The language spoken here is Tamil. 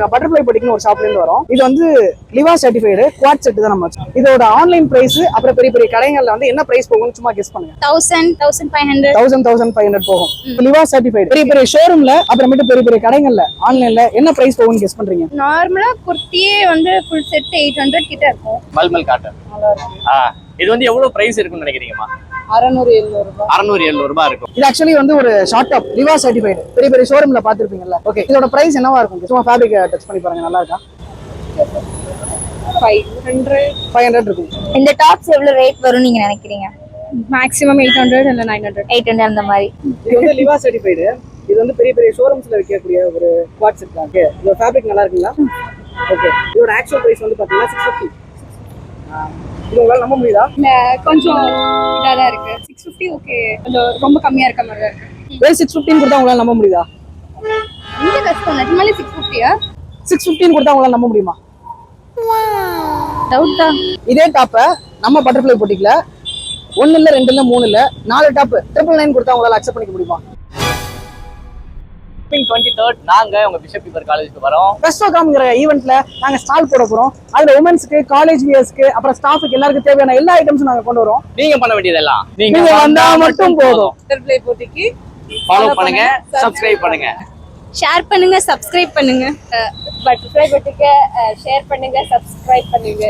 பட்டர்ஃப்ளை பொட்டிக்னு ஒரு ஷாப்ல இருந்து வரோம். இது வந்து லிவா சர்டிஃபைடு குவாட் செட் தான் நம்ம. இதோட ஆன்லைன் பிரைஸ் அப்புறம் பெரிய பெரிய கடைகள்ல வந்து என்ன பிரைஸ் போகும்னு சும்மா கெஸ் பண்ணுங்க. 1500 போகும். லிவா சர்டிஃபைடு பெரிய பெரிய ஷோரூம்ல அப்புறமேட்டு பெரிய பெரிய கடைகள்ல ஆன்லைன்ல என்ன பிரைஸ் போகும்னு கெஸ் பண்றீங்க? நார்மலா குர்த்தியே வந்து ஃபுல் செட் 800 கிட்ட இருக்கும். மல்மல் காட்டன். இது வந்து எவ்வளவு பிரைஸ் இருக்குன்னு நினைக்கிறீங்கம்மா? 600-700 ரூபாய் இருக்கும். இது ஆக்சுவலி வந்து ஒரு ஷார்ட் டாப் லிவா சர்டிஃபைடு பெரிய பெரிய ஷோரூம்ல பாத்துருப்பீங்கல்ல. ஓகே, இதோட பிரைஸ் என்னவா இருக்கும்? சும்மா ஃபேப்ரிக் டச் பண்ணி பாருங்க, நல்லா இருக்கா? 500 இருக்கும். இந்த டாப்ஸ் எவ்வளவு ரேட் வரும் நீங்க நினைக்கிறீங்க? மேக்ஸிமம் 800 இல்ல 900 அந்த மாதிரி. இது வந்து லிவா சர்டிஃபைடு. இது வந்து பெரிய பெரிய ஷோரூம்ஸ்ல விற்கக்கூடிய ஒரு குவாட் செட் தான். ஓகே, இதோட ஃபேப்ரிக் நல்லா இருக்குங்களா? ஓகே, இதோட ஆக்சுவல் பிரைஸ் வந்து பாத்தீங்கன்னா 650. இது உங்களால நம்ப முடியுதா? இல்ல கொஞ்சம் இதாதான் இருக்கு. 650 ஓகே, கொஞ்சம் ரொம்ப கம்மியா இருக்க மாதிரி இருக்கு. வெறும் 615 கொடுத்தா உங்களால நம்ப முடியுதா? இந்த கஷ்டம் நிஜமாலே 650-ஆ? 615 கொடுத்தா உங்களால நம்ப முடியுமா? டவுட் தான். இதே டாப்ப நம்ம பட்டர்ஃப்ளை பொட்டிக்ல 1 இல்ல 2 இல்ல 3 இல்ல 4 டாப் 999 கொடுத்தா உங்களால அக்செப்ட் பண்ணிக்க முடியுமா? 23rd நாங்க உங்க பிஷப் பீப்பர் காலேஜ்க்கு வரோம். ஃபெஸ்டோகாம்ங்கற ஈவென்ட்ல நாங்க ஸ்டால் போட போறோம். அதுல உமன்ஸ்க்கு, காலேஜ் வியர்ஸ்க்கு, அப்புறம் ஸ்டாஃப்க்கு எல்லாருக்கும் தேவையான எல்லா ஐட்டம்ஸும் நாங்க கொண்டு வரோம். நீங்க பண்ண வேண்டியதெல்லாம் நீங்க வந்தா மட்டும் போதும். பட்டர்ஃப்ளை பொட்டிக்கு ஃபாலோ பண்ணுங்க, சப்ஸ்கிரைப் பண்ணுங்க, ஷேர் பண்ணுங்க, சப்ஸ்கிரைப் பண்ணுங்க. பட்டர்ஃப்ளை பொட்டிக்கு ஷேர் பண்ணுங்க, சப்ஸ்கிரைப் பண்ணுங்க.